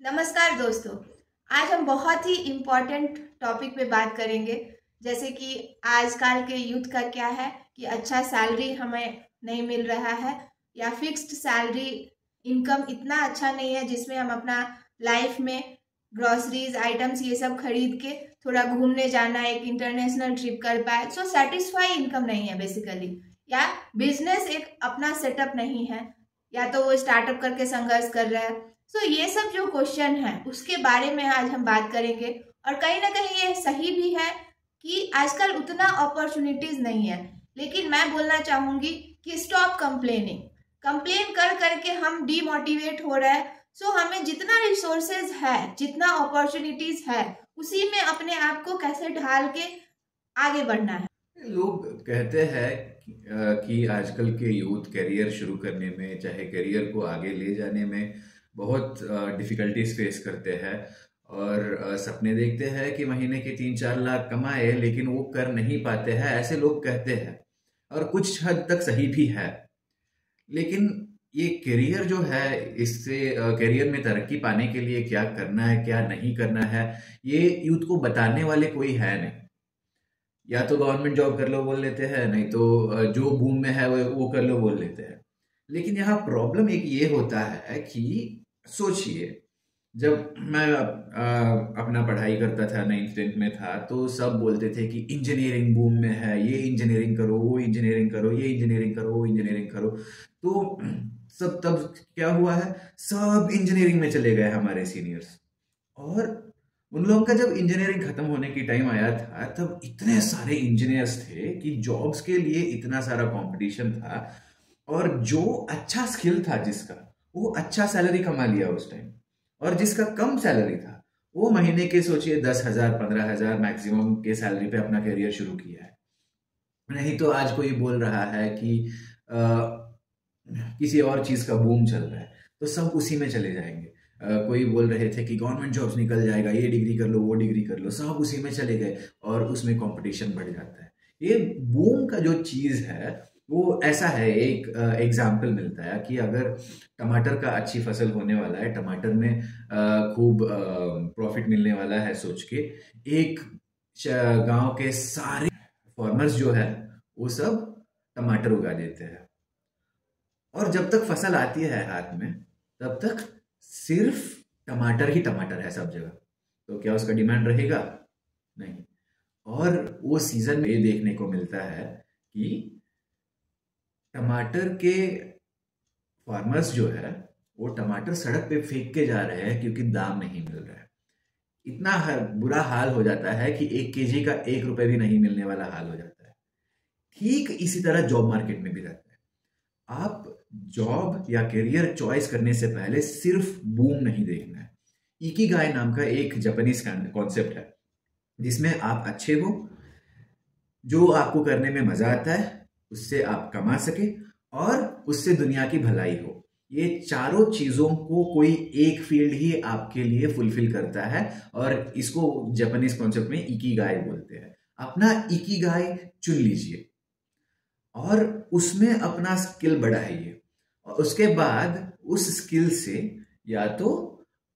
नमस्कार दोस्तों। आज हम बहुत ही इम्पोर्टेंट टॉपिक पे बात करेंगे। जैसे कि आजकल के यूथ का क्या है कि अच्छा सैलरी हमें नहीं मिल रहा है या फिक्स्ड सैलरी इनकम इतना अच्छा नहीं है जिसमें हम अपना लाइफ में ग्रोसरीज आइटम्स ये सब खरीद के थोड़ा घूमने जाना, एक इंटरनेशनल ट्रिप कर पाए। सो सेटिस्फाई इनकम नहीं है बेसिकली, या बिजनेस एक अपना सेटअप नहीं है, या तो वो स्टार्टअप करके संघर्ष कर रहा है। ये सब जो क्वेश्चन है उसके बारे में आज हम बात करेंगे। और कहीं ना कहीं ये सही भी है कि आजकल उतना अपॉर्चुनिटीज नहीं है, लेकिन मैं बोलना चाहूंगी कि स्टॉप कंप्लेनिंग। कंप्लेन कर करके हम डीमोटिवेट हो रहे हैं। हमें जितना रिसोर्सेज है, जितना अपॉर्चुनिटीज है, उसी में अपने आप को कैसे ढाल के आगे बढ़ना है। लोग कहते हैं कि आजकल के यूथ करियर शुरू करने में, चाहे करियर को आगे ले जाने में बहुत डिफ़िकल्टीज फेस करते हैं और सपने देखते हैं कि महीने के 3-4 लाख कमाए, लेकिन वो कर नहीं पाते हैं, ऐसे लोग कहते हैं। और कुछ हद तक सही भी है, लेकिन ये करियर जो है, इससे करियर में तरक्की पाने के लिए क्या करना है क्या नहीं करना है, ये यूथ को बताने वाले कोई है नहीं। या तो गवर्नमेंट जॉब कर लो बोल लेते हैं, नहीं तो जो बूम में है वो कर लो बोल लेते हैं। लेकिन यहाँ प्रॉब्लम एक ये होता है कि सोचिए, जब मैं अपना पढ़ाई करता था, 9th-10th में था, तो सब बोलते थे कि इंजीनियरिंग बूम में है, ये इंजीनियरिंग करो, वो इंजीनियरिंग करो, ये इंजीनियरिंग करो, वो इंजीनियरिंग करो। तो सब तब क्या हुआ है, सब इंजीनियरिंग में चले गए हमारे सीनियर्स। और उन लोगों का जब इंजीनियरिंग खत्म होने की टाइम आया था, तब इतने सारे इंजीनियर्स थे कि जॉब्स के लिए इतना सारा कंपटीशन था, और जो अच्छा स्किल था जिसका, वो अच्छा सैलरी कमा लिया उस टाइम। और जिसका कम सैलरी था, वो महीने के सोचिए 10,000 15,000 मैक्सिमम के सैलरी पे अपना करियर शुरू किया है। नहीं तो आज कोई बोल रहा है कि किसी और चीज का बूम चल रहा है, तो सब उसी में चले जाएंगे। कोई बोल रहे थे कि गवर्नमेंट जॉब्स निकल जाएगा, ये डिग्री कर लो, वो डिग्री कर लो, सब उसी में चले गए और उसमें कंपटीशन बढ़ जाता है। ये बूम का जो चीज है वो ऐसा है, एक एग्जाम्पल मिलता है कि अगर टमाटर का अच्छी फसल होने वाला है, टमाटर में खूब प्रॉफिट मिलने वाला है, सोच के एक गांव के सारे फार्मर्स जो है वो सब टमाटर उगा देते हैं। और जब तक फसल आती है हाथ में, तब तक सिर्फ टमाटर ही टमाटर है सब जगह। तो क्या उसका डिमांड रहेगा? नहीं। और वो सीजन में ये देखने को मिलता है कि टमाटर के फार्मर्स जो है वो टमाटर सड़क पे फेंक के जा रहे हैं क्योंकि दाम नहीं मिल रहा है। इतना बुरा हाल हो जाता है कि 1 kg का 1 रुपए भी नहीं मिलने वाला हाल हो जाता है। ठीक इसी तरह जॉब मार्केट में भी रहता है। आप जॉब या करियर चॉइस करने से पहले सिर्फ बूम नहीं देखना है। इकिगाई नाम का एक जापानीज कॉन्सेप्ट है, जिसमें आप अच्छे हो, जो आपको करने में मजा आता है, उससे आप कमा सके और उससे दुनिया की भलाई हो। ये चारों चीजों को कोई एक फील्ड ही आपके लिए फुलफिल करता है, और इसको जापानीज कॉन्सेप्ट में इकिगाई बोलते हैं। अपना इकिगाई चुन लीजिए और उसमें अपना स्किल बढ़ाइए, और उसके बाद उस स्किल से या तो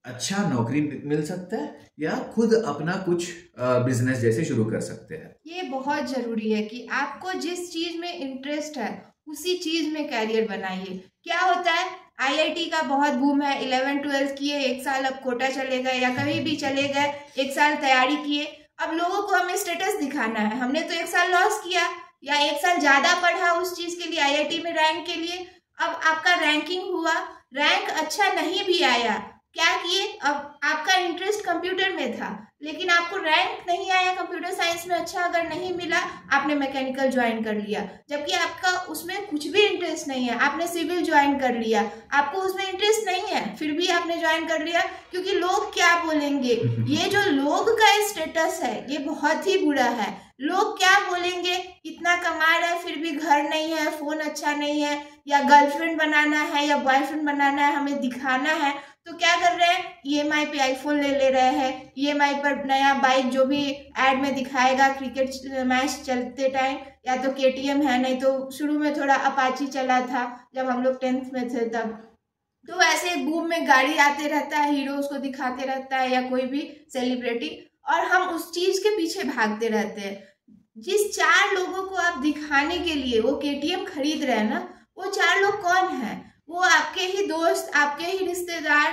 अच्छा नौकरी मिल सकता है या खुद अपना कुछ बिजनेस जैसे शुरू कर सकते हैं। ये बहुत जरूरी है कि आपको जिस चीज में इंटरेस्ट है उसी चीज में कैरियर बनाइए। क्या होता है, आईआईटी का बहुत बूम है, 11th-12th किए, 1 साल अब कोटा चले गए या कहीं भी चले गए, 1 साल तैयारी किए। अब लोगों को हमें स्टेटस दिखाना है, हमने तो 1 साल लॉस किया या 1 साल ज्यादा पढ़ा उस चीज के लिए, आईआईटी में रैंक के लिए। अब आपका रैंकिंग हुआ, रैंक अच्छा नहीं भी आया, क्या किए, अब आपका इंटरेस्ट कंप्यूटर में था लेकिन आपको रैंक नहीं आया कंप्यूटर साइंस में, अच्छा अगर नहीं मिला, आपने मैकेनिकल ज्वाइन कर लिया, जबकि आपका उसमें कुछ भी इंटरेस्ट नहीं है। आपने सिविल ज्वाइन कर लिया, आपको उसमें इंटरेस्ट नहीं है, फिर भी आपने ज्वाइन कर लिया क्योंकि लोग क्या बोलेंगे। ये जो लोग का स्टेटस है ये बहुत ही बुरा है। लोग क्या बोलेंगे, इतना कमा रहा है फिर भी घर नहीं है, फोन अच्छा नहीं है, या गर्लफ्रेंड बनाना है या बॉयफ्रेंड बनाना है, हमें दिखाना है, तो क्या कर रहे हैं, ईएमआई पे आईफोन ले ले रहे हैं, ईएमआई पर नया बाइक जो भी एड में दिखाएगा क्रिकेट मैच चलते टाइम, या तो केटीएम है, नहीं तो शुरू में थोड़ा अपाची चला था जब हम लोग 10th में थे तब। तो ऐसे बूम में गाड़ी आते रहता है, हीरो उसको दिखाते रहता है या कोई भी सेलिब्रिटी, और हम उस चीज के पीछे भागते रहते हैं। जिस 4 लोगों को आप दिखाने के लिए वो केटीएम खरीद रहे हैं ना, वो 4 लोग कौन है? वो आपके ही दोस्त, आपके ही रिश्तेदार,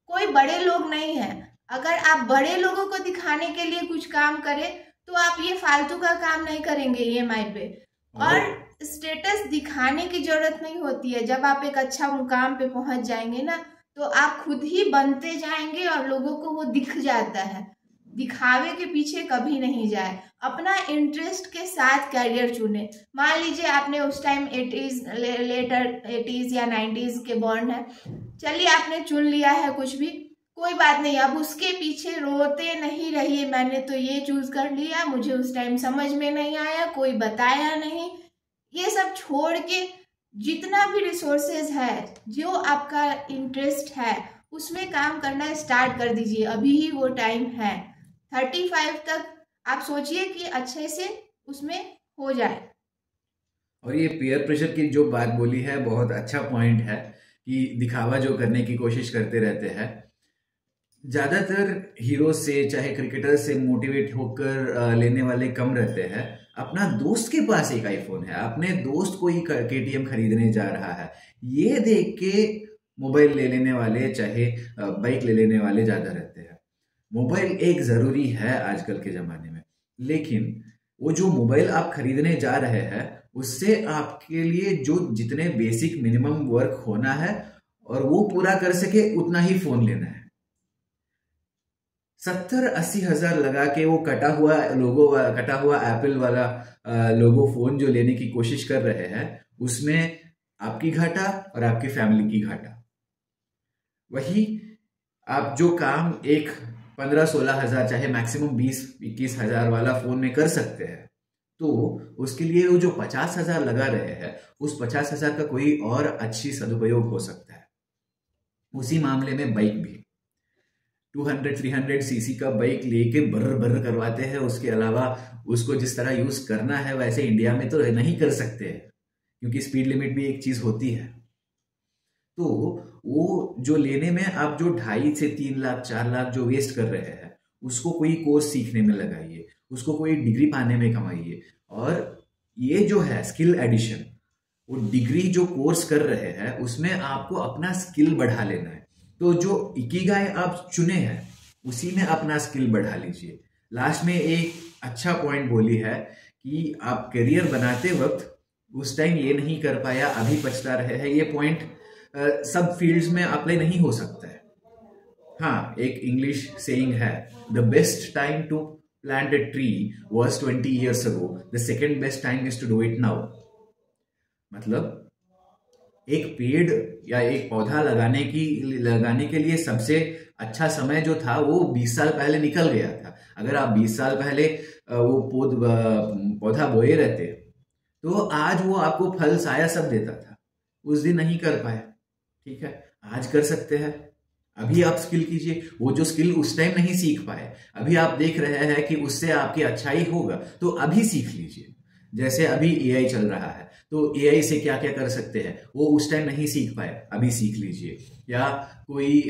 कोई बड़े लोग नहीं है। अगर आप बड़े लोगों को दिखाने के लिए कुछ काम करें तो आप ये फालतू का काम नहीं करेंगे ईएमआई पे। और स्टेटस दिखाने की जरूरत नहीं होती है। जब आप एक अच्छा मुकाम पे पहुंच जाएंगे ना, तो आप खुद ही बनते जाएंगे और लोगों को वो दिख जाता है। दिखावे के पीछे कभी नहीं जाए, अपना इंटरेस्ट के साथ कैरियर चुने। मान लीजिए आपने उस टाइम 80s, लेटर 80s या 90s के बॉर्न है, चलिए आपने चुन लिया है कुछ भी, कोई बात नहीं। अब उसके पीछे रोते नहीं रहिए, मैंने तो ये चूज कर लिया, मुझे उस टाइम समझ में नहीं आया, कोई बताया नहीं। ये सब छोड़ के जितना भी रिसोर्सेज है, जो आपका इंटरेस्ट है, उसमें काम करना स्टार्ट कर दीजिए। अभी ही वो टाइम है। 35 तक आप सोचिए कि अच्छे से उसमें हो जाए। और ये पीयर प्रेशर की जो बात बोली है, बहुत अच्छा पॉइंट है कि दिखावा जो करने की कोशिश करते रहते हैं। ज्यादातर हीरो से, चाहे क्रिकेटर से मोटिवेट होकर लेने वाले कम रहते हैं। अपना दोस्त के पास एक आईफोन है, अपने दोस्त को ही केटीएम खरीदने जा रहा है, ये देख के मोबाइल ले लेने वाले, चाहे बाइक ले लेने वाले ज्यादा रहते हैं। मोबाइल एक जरूरी है आजकल के जमाने में, लेकिन वो जो मोबाइल आप खरीदने जा रहे हैं, उससे आपके लिए जो जितने बेसिक मिनिमम वर्क होना है और वो पूरा कर सके, उतना ही फोन लेना है। 70-80 हजार लगा के वो कटा हुआ एप्पल वाला लोगो फोन जो लेने की कोशिश कर रहे हैं, उसमें आपकी घाटा और आपकी फैमिली की घाटा। वही आप जो काम एक 15-16 हजार, चाहे मैक्सिमम 20-21 हजार वाला फोन में कर सकते हैं, तो उसके लिए वो जो 50 हजार लगा रहे हैं, उस 50 हजार का कोई और अच्छी सदुपयोग हो सकता है। उसी मामले में बाइक भी 200-300 सीसी का बाइक लेके बर्र बर्र करवाते हैं। उसके अलावा उसको जिस तरह यूज करना है वैसे इंडिया में तो नहीं कर सकते हैं, क्योंकि स्पीड लिमिट भी एक चीज होती है। तो वो जो लेने में आप जो 2.5 से 3 लाख 4 लाख जो वेस्ट कर रहे हैं, उसको कोई कोर्स सीखने में लगाइए, उसको कोई डिग्री पाने में कमाइए। और ये जो है स्किल एडिशन, वो डिग्री जो कोर्स कर रहे हैं उसमें आपको अपना स्किल बढ़ा लेना है। तो जो इकिगाई आप चुने हैं उसी में अपना स्किल बढ़ा लीजिए। लास्ट में एक अच्छा पॉइंट बोली है कि आप करियर बनाते वक्त उस टाइम ये नहीं कर पाया, अभी पछता रहे हैं। ये पॉइंट सब फील्ड्स में अप्लाई नहीं हो सकता है। हाँ, एक इंग्लिश सेइंग है, the best time to plant a tree was 20 years ago, the second best time is to do it now. मतलब एक पेड़ या एक पौधा लगाने के लिए सबसे अच्छा समय जो था वो 20 साल पहले निकल गया था। अगर आप 20 साल पहले वो पौधा बोए रहते तो आज वो आपको फल साया सब देता था। उस दिन नहीं कर पाए, ठीक है, आज कर सकते हैं। अभी आप स्किल कीजिए, वो जो स्किल उस टाइम नहीं सीख पाए, अभी आप देख रहे हैं कि उससे आपकी अच्छाई होगा, तो अभी सीख लीजिए। जैसे अभी एआई चल रहा है, तो एआई से क्या क्या कर सकते हैं, वो उस टाइम नहीं सीख पाए, अभी सीख लीजिए। या कोई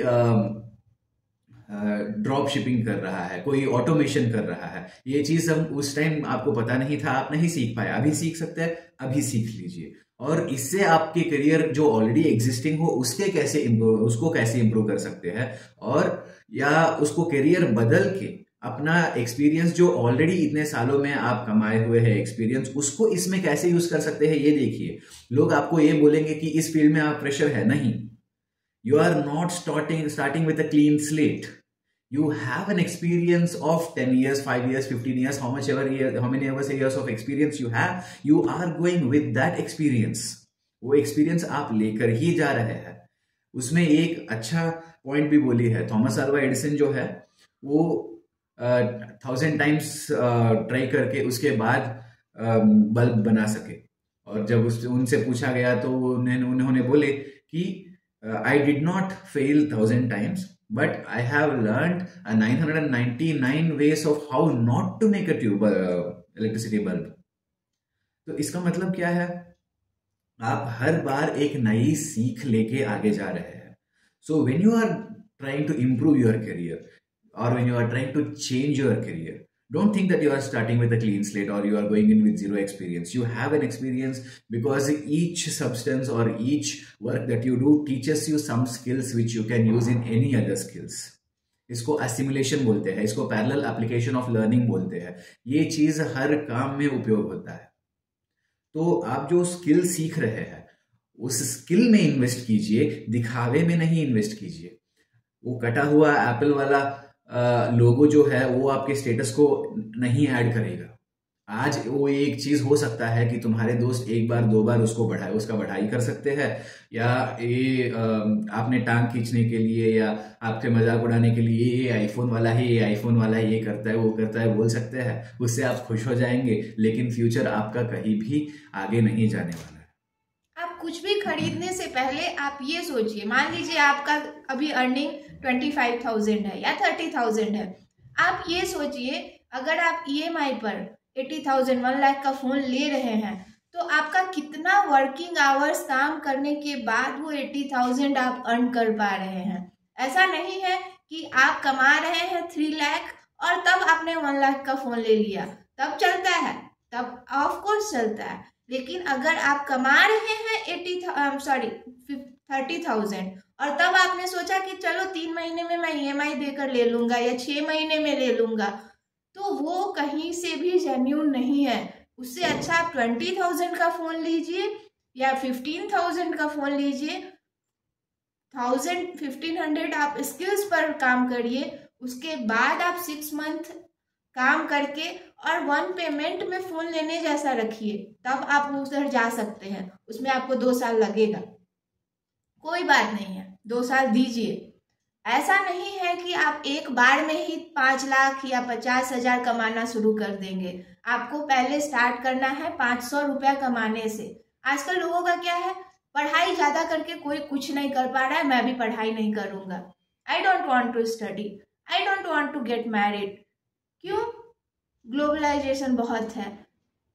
ड्रॉप शिपिंग कर रहा है, कोई ऑटोमेशन कर रहा है, ये चीज हम उस टाइम आपको पता नहीं था, आप नहीं सीख पाए, अभी सीख सकते हैं, अभी सीख लीजिए। और इससे आपके करियर जो ऑलरेडी एग्जिस्टिंग हो उसको कैसे इंप्रूव कर सकते हैं, और या उसको करियर बदल के अपना एक्सपीरियंस जो ऑलरेडी इतने सालों में आप कमाए हुए हैं एक्सपीरियंस, उसको इसमें कैसे यूज कर सकते हैं, ये देखिए। लोग आपको ये बोलेंगे कि इस फील्ड में आप फ्रेशर है, नहीं, you are not starting with a clean slate. You have an experience of 10 years, 5 years, 15 years, how many years of experience you have, you are going with that experience. वो experience आप लेकर ही जा रहे हैं। उसमें एक अच्छा पॉइंट भी बोली है, थॉमस अल्वा एडिसन जो है वो 1000 times ट्राई करके उसके बाद बल्ब बना सके। और जब उनसे पूछा गया तो उन्होंने बोले कि I did not fail 1000 times, but I have learned 999 ways of how not to make a electricity bulb. तो इसका मतलब क्या है, आप हर बार एक नई सीख लेके आगे जा रहे हैं। So when you are trying to improve your career, or when you are trying to change your career, don't think that you are starting with a clean slate or you are going in with zero experience. You have an experience because each substance or each work that you do teaches you some skills which you can use in any other skills. इसको assimilation बोलते हैं, इसको parallel application of learning बोलते हैं. ये चीज हर काम में उपयोग होता है. तो आप जो स्किल सीख रहे हैं उस स्किल में इन्वेस्ट कीजिए, दिखावे में नहीं इन्वेस्ट कीजिए. वो कटा हुआ एप्पल वाला लोगो जो है वो आपके स्टेटस को नहीं ऐड करेगा. आज वो एक चीज हो सकता है कि तुम्हारे दोस्त एक बार दो बार उसको बढ़ाए, उसका बढ़ाई कर सकते हैं, या ये आपने टांग खींचने के लिए या आपके मजाक उड़ाने के लिए ये आईफोन वाला है, ये आईफोन वाला है, ये करता है, वो करता है, बोल सकते हैं. उससे आप खुश हो जाएंगे, लेकिन फ्यूचर आपका कहीं भी आगे नहीं जाने वाला. कुछ भी खरीदने से पहले आप ये सोचिए, मान लीजिए आपका अभी अर्निंग 25,000 है या 30,000 है. आप ये सोचिए अगर आप EMI पर 80,000 1 लाख का फोन ले रहे हैं तो आपका कितना वर्किंग आवर्स काम करने के बाद वो 80,000 आप अर्न कर पा रहे हैं. ऐसा नहीं है कि आप कमा रहे हैं 3 लाख और तब आपने 1 लाख का फोन ले लिया, तब चलता है, तब ऑफ कोर्स चलता है. लेकिन अगर आप कमा रहे हैं 30,000 और तब आपने सोचा कि चलो 3 महीने में मैं EMI देकर ले लूंगा या 6 महीने में ले लूंगा, तो वो कहीं से भी जेन्युइन नहीं है. उससे अच्छा आप 20,000 का फोन लीजिए या 15,000 का फोन लीजिए. 1,000-1,500 आप स्किल्स पर काम करिए, उसके बाद आप 6 मंथ काम करके और 1 पेमेंट में फोन लेने जैसा रखिए, तब आप उधर जा सकते हैं. उसमें आपको 2 साल लगेगा, कोई बात नहीं है, 2 साल दीजिए. ऐसा नहीं है कि आप एक बार में ही 5 लाख या 50,000 कमाना शुरू कर देंगे. आपको पहले स्टार्ट करना है 500 रुपया कमाने से. आजकल लोगों का क्या है, पढ़ाई ज्यादा करके कोई कुछ नहीं कर पा रहा है, मैं भी पढ़ाई नहीं करूंगा. I don't want to study, I don't want to get married. क्यों? ग्लोबलाइजेशन बहुत है,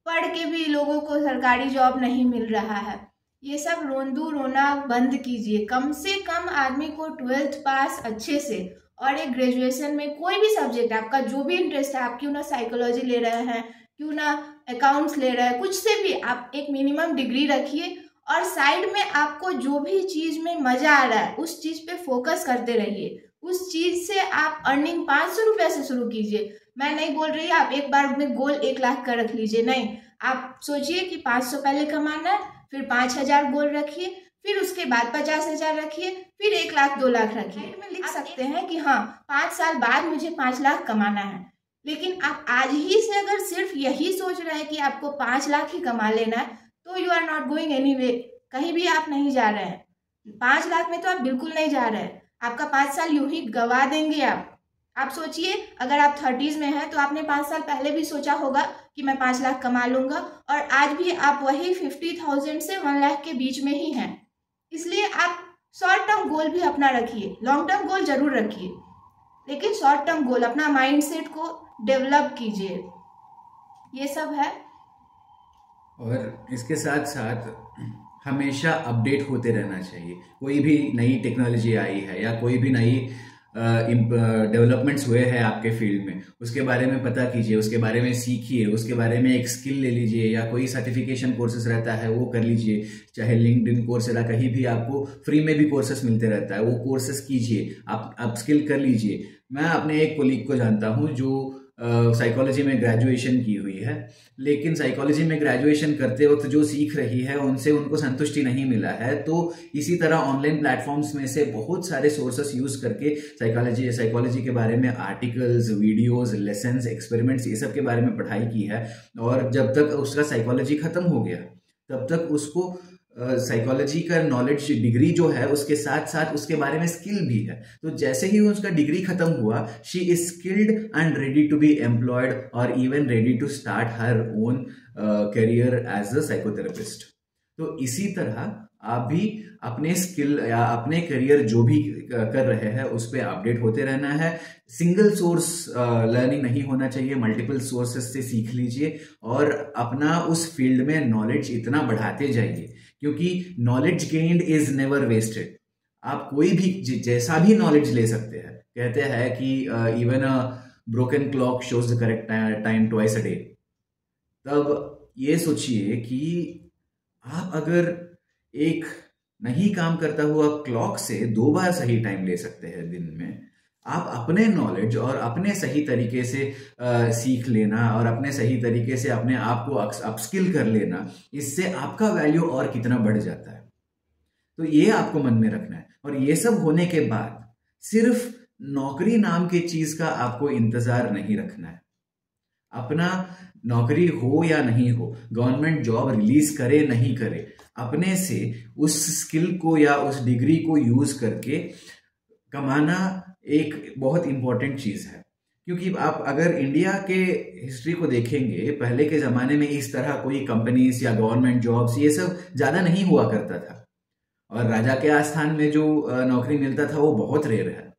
पढ़ के भी लोगों को सरकारी जॉब नहीं मिल रहा है. ये सब रोना बंद कीजिए. कम से कम आदमी को 12th पास अच्छे से और एक ग्रेजुएशन में कोई भी सब्जेक्ट आपका जो भी इंटरेस्ट है, आप क्यों ना साइकोलॉजी ले रहे हैं, क्यों ना अकाउंट्स ले रहे हैं, कुछ से भी आप एक मिनिमम डिग्री रखिए और साइड में आपको जो भी चीज में मजा आ रहा है उस चीज पे फोकस करते रहिए. उस चीज से आप अर्निंग 500 रुपये से शुरू कीजिए. मैं नहीं बोल रही आप एक बार में गोल 1 लाख का रख लीजिए, नहीं. आप सोचिए कि 500 पहले कमाना है, फिर 5,000 गोल रखिए, फिर उसके बाद 50,000 रखिए, फिर 1 लाख 2 लाख रखिए. में लिख सकते हैं कि हाँ 5 साल बाद मुझे 5 लाख कमाना है. लेकिन आप आज ही से अगर सिर्फ यही सोच रहे हैं कि आपको 5 लाख ही कमा लेना है तो you are not going anyway. कहीं भी आप नहीं जा रहे हैं. 5 लाख में तो आप बिल्कुल नहीं जा रहे हैं. आपका 5 साल यूं ही गवा देंगे आप सोचिए अगर आप 30s में हैं तो आपने 5 साल पहले भी सोचा होगा कि मैं 5 लाख कमा लूंगा, और आज भी आप वही 50,000 से 1 लाख के बीच में ही हैं. इसलिए आप शॉर्ट टर्म गोल भी अपना रखिए, लॉन्ग टर्म गोल जरूर रखिए, लेकिन शॉर्ट टर्म गोल अपना माइंडसेट को डेवलप कीजिए. ये सब है. और इसके साथ साथ हमेशा अपडेट होते रहना चाहिए. कोई भी नई टेक्नोलॉजी आई है या कोई भी नई डेवलपमेंट्स हुए हैं आपके फील्ड में, उसके बारे में पता कीजिए, उसके बारे में सीखिए, उसके बारे में एक स्किल ले लीजिए, या कोई सर्टिफिकेशन कोर्सेज रहता है वो कर लीजिए. चाहे लिंक्डइन कोर्सेरा, कहीं भी आपको फ्री में भी कोर्सेज मिलते रहता है, वो कोर्सेज कीजिए, आप अपस्किल कर लीजिए. मैं अपने एक कोलीग को जानता हूँ जो साइकोलॉजी में ग्रेजुएशन की हुई है, लेकिन साइकोलॉजी में ग्रेजुएशन करते वक्त जो सीख रही है उनसे उनको संतुष्टि नहीं मिला है. तो इसी तरह ऑनलाइन प्लेटफॉर्म्स में से बहुत सारे सोर्सेस यूज करके साइकोलॉजी के बारे में आर्टिकल्स, वीडियोस, लेसन्स, एक्सपेरिमेंट्स, ये सब के बारे में पढ़ाई की है. और जब तक उसका साइकोलॉजी खत्म हो गया तब तक उसको साइकोलॉजी का नॉलेज डिग्री जो है उसके साथ साथ उसके बारे में स्किल भी है. तो जैसे ही उसका डिग्री खत्म हुआ, she is skilled and ready to be employed और even ready to start her own career as a psychotherapist. तो इसी तरह आप भी अपने स्किल या अपने करियर जो भी कर रहे हैं उस पर अपडेट होते रहना है. सिंगल सोर्स लर्निंग नहीं होना चाहिए, मल्टीपल सोर्सेस से सीख लीजिए और अपना उस फील्ड में नॉलेज इतना बढ़ाते जाइए, क्योंकि knowledge gained is never wasted. आप कोई भी जैसा भी नॉलेज ले सकते हैं। कहते हैं कि even a broken clock shows the correct time twice a day. तब ये सोचिए कि आप अगर एक नहीं काम करता हुआ क्लॉक से 2 बार सही टाइम ले सकते हैं दिन में, आप अपने नॉलेज और अपने सही तरीके से सीख लेना और अपने सही तरीके से अपने आप को अपस्किल कर लेना, इससे आपका वैल्यू और कितना बढ़ जाता है। तो ये आपको मन में रखना है। और ये सब होने के बाद सिर्फ नौकरी नाम की चीज का आपको इंतजार नहीं रखना है। अपना नौकरी हो या नहीं हो, गवर्नमेंट जॉब रिलीज करे नहीं करे, अपने से उस स्किल को या उस डिग्री को यूज करके कमाना एक बहुत इंपॉर्टेंट चीज है। क्योंकि आप अगर इंडिया के हिस्ट्री को देखेंगे, पहले के जमाने में इस तरह कोई कंपनीज या गवर्नमेंट जॉब्स ये सब ज्यादा नहीं हुआ करता था, और राजा के आस्थान में जो नौकरी मिलता था वो बहुत रेयर है।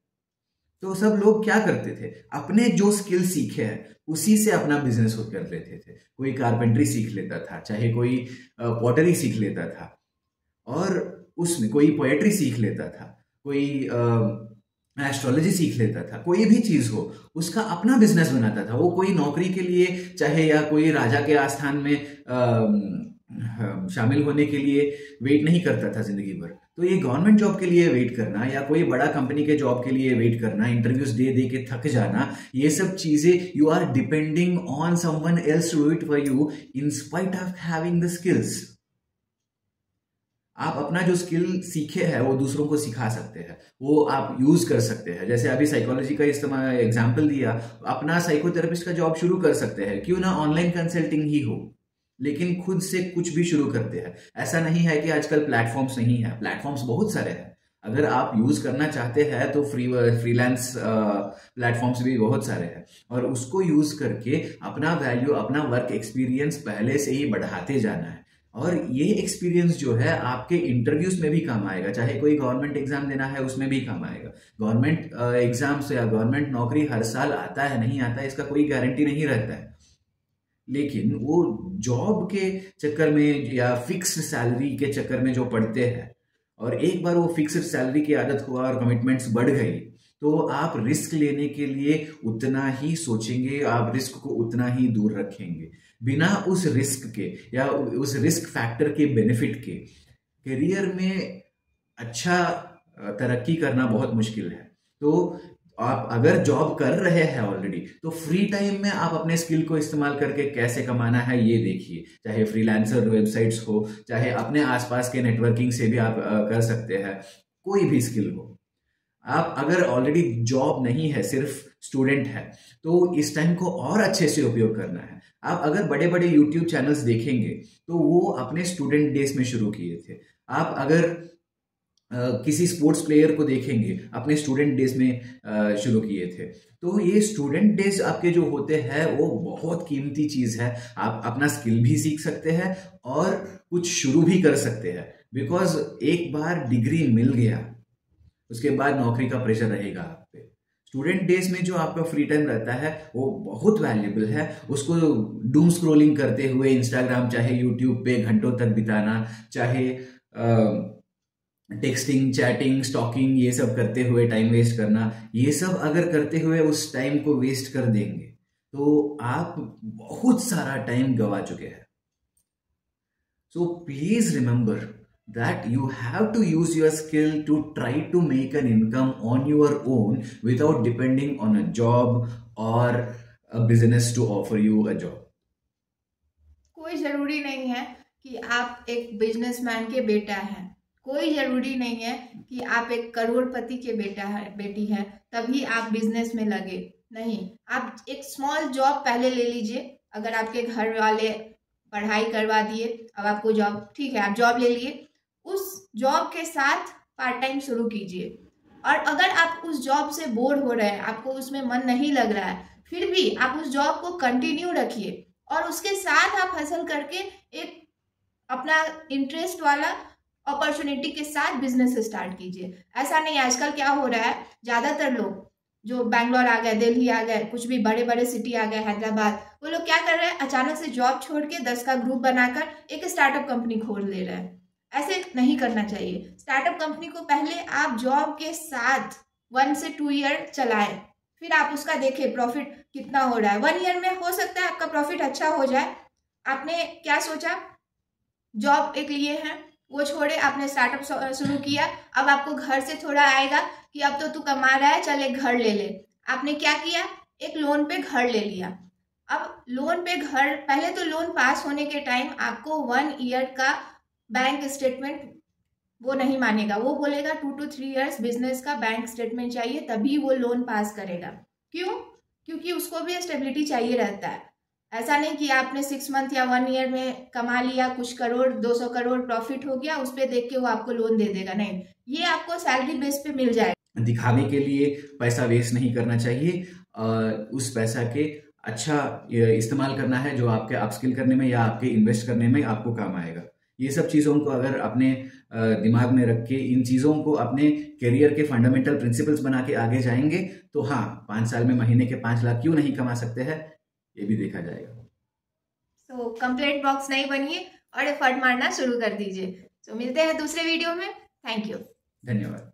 तो सब लोग क्या करते थे, अपने जो स्किल सीखे हैं उसी से अपना बिजनेस कर लेते थे। कोई कारपेंट्री सीख लेता था, चाहे कोई पॉटरी सीख लेता था, और उसमें कोई पोएट्री सीख लेता था, कोई एस्ट्रोलॉजी सीख लेता था, कोई भी चीज हो उसका अपना बिजनेस बनाता था। वो कोई नौकरी के लिए चाहे या कोई राजा के आस्थान में शामिल होने के लिए वेट नहीं करता था जिंदगी भर। तो ये गवर्नमेंट जॉब के लिए वेट करना या कोई बड़ा कंपनी के जॉब के लिए वेट करना, इंटरव्यूज दे दे के थक जाना, ये सब चीजें you are depending on someone else to do it for you in spite of having the skills. आप अपना जो स्किल सीखे हैं वो दूसरों को सिखा सकते हैं, वो आप यूज कर सकते हैं। जैसे अभी साइकोलॉजी का इस्तेमाल एग्जाम्पल दिया, अपना साइकोथेरेपिस्ट का जॉब शुरू कर सकते हैं, क्यों ना ऑनलाइन कंसल्टिंग ही हो, लेकिन खुद से कुछ भी शुरू करते हैं। ऐसा नहीं है कि आजकल प्लेटफॉर्म्स नहीं है, प्लेटफॉर्म्स बहुत सारे हैं। अगर आप यूज करना चाहते हैं तो फ्रीलांस प्लेटफॉर्म्स भी बहुत सारे हैं, और उसको यूज करके अपना वैल्यू, अपना वर्क एक्सपीरियंस पहले से ही बढ़ाते जाना है। और ये एक्सपीरियंस जो है आपके इंटरव्यूज में भी काम आएगा, चाहे कोई गवर्नमेंट एग्जाम देना है उसमें भी काम आएगा। गवर्नमेंट एग्जाम्स या गवर्नमेंट नौकरी हर साल आता है नहीं आता है इसका कोई गारंटी नहीं रहता है, लेकिन वो जॉब के चक्कर में या फिक्स्ड सैलरी के चक्कर में जो पढ़ते हैं, और एक बार वो फिक्स्ड सैलरी की आदत हुआ और कमिटमेंट्स बढ़ गई, तो आप रिस्क लेने के लिए उतना ही सोचेंगे, आप रिस्क को उतना ही दूर रखेंगे। बिना उस रिस्क के या उस रिस्क फैक्टर के बेनिफिट के करियर में अच्छा तरक्की करना बहुत मुश्किल है। तो आप अगर जॉब कर रहे हैं ऑलरेडी, तो फ्री टाइम में आप अपने स्किल को इस्तेमाल करके कैसे कमाना है ये देखिए। चाहे फ्रीलांसर वेबसाइट्स हो, चाहे अपने आसपास के नेटवर्किंग से भी आप कर सकते हैं, कोई भी स्किल हो। आप अगर ऑलरेडी जॉब नहीं है, सिर्फ स्टूडेंट है, तो इस टाइम को और अच्छे से उपयोग करना है। आप अगर बड़े बड़े यूट्यूब चैनल्स देखेंगे तो वो अपने स्टूडेंट डेज में शुरू किए थे। आप अगर किसी स्पोर्ट्स प्लेयर को देखेंगे, अपने स्टूडेंट डेज में शुरू किए थे। तो ये स्टूडेंट डेज आपके जो होते हैं वो बहुत कीमती चीज है। आप अपना स्किल भी सीख सकते हैं और कुछ शुरू भी कर सकते हैं, बिकॉज एक बार डिग्री मिल गया उसके बाद नौकरी का प्रेशर रहेगा आप पे। स्टूडेंट डेज में जो आपका फ्री टाइम रहता है वो बहुत वैल्यूबल है। उसको डूम स्क्रोलिंग करते हुए इंस्टाग्राम चाहे यूट्यूब पे घंटों तक बिताना, चाहे टेक्सटिंग, चैटिंग, स्टॉकिंग ये सब करते हुए टाइम वेस्ट करना, ये सब अगर करते हुए उस टाइम को वेस्ट कर देंगे तो आप बहुत सारा टाइम गवा चुके हैं। So please remember that you have to use your skill to try to make an income on your own without depending on a job or a business to offer you a job. कोई जरूरी नहीं है कि आप एक businessman के बेटा हैं, कोई जरूरी नहीं है कि आप एक करोड़पति के बेटा है, बेटी हैं, तभी आप बिजनेस में लगे। नहीं, आप एक स्मॉल जॉब पहले ले लीजिए। अगर आपके घर वाले पढ़ाई करवा दिए, अब आपको जॉब, ठीक है आप जॉब ले लिए, उस जॉब के साथ पार्ट टाइम शुरू कीजिए। और अगर आप उस जॉब से बोर हो रहे हैं, आपको उसमें मन नहीं लग रहा है, फिर भी आप उस जॉब को कंटिन्यू रखिए और उसके साथ आप हासिल करके एक अपना इंटरेस्ट वाला अपॉर्चुनिटी के साथ बिजनेस स्टार्ट कीजिए। ऐसा नहीं, आजकल क्या हो रहा है, ज़्यादातर लोग जो बैंगलोर आ गए, दिल्ली आ गए, कुछ भी बड़े बड़े सिटी आ गए, हैदराबाद, वो लोग क्या कर रहे हैं, अचानक से जॉब छोड़ के 10 का ग्रुप बनाकर एक स्टार्टअप कंपनी खोल ले रहे हैं। ऐसे नहीं करना चाहिए। स्टार्टअप कंपनी को पहले आप जॉब के साथ 1 से 2 ईयर चलाएं, फिर आप उसका देखें प्रॉफिट कितना हो रहा है। 1 ईयर में हो सकता है आपका प्रॉफिट अच्छा हो जाए। आपने क्या सोचा, जॉब एक लिए हैं, वो छोड़े, आपने स्टार्टअप शुरू किया, अब आपको घर से थोड़ा आएगा कि अब तो तू कमा रहा है, चल एक घर ले ले। आपने क्या किया, एक लोन पे घर ले लिया। अब लोन पे घर, पहले तो लोन पास होने के टाइम आपको 1 ईयर का बैंक स्टेटमेंट वो नहीं मानेगा, वो बोलेगा 2 to 3 ईयर्स बिजनेस का बैंक स्टेटमेंट चाहिए, तभी वो लोन पास करेगा। क्यों? क्योंकि उसको भी स्टेबिलिटी चाहिए रहता है। ऐसा नहीं कि आपने 6 मंथ या 1 ईयर में कमा लिया, कुछ करोड़ 200 करोड़ प्रॉफिट हो गया, उस पर देख के वो आपको लोन दे देगा, नहीं, ये आपको सैलरी बेस पे मिल जाएगा। दिखावे के लिए पैसा वेस्ट नहीं करना चाहिए, उस पैसा के अच्छा इस्तेमाल करना है जो आपके अपस्किल करने में या आपके इन्वेस्ट करने में आपको काम आएगा। ये सब चीज़ों को अगर अपने दिमाग में रख के इन चीज़ों को अपने करियर के फंडामेंटल प्रिंसिपल्स बना के आगे जाएंगे तो हाँ, 5 साल में महीने के 5 लाख क्यों नहीं कमा सकते हैं, ये भी देखा जाएगा। तो कंप्लेंट बॉक्स नहीं बनिए और एफर्ट मारना शुरू कर दीजिए। तो मिलते हैं दूसरे वीडियो में। थैंक यू, धन्यवाद।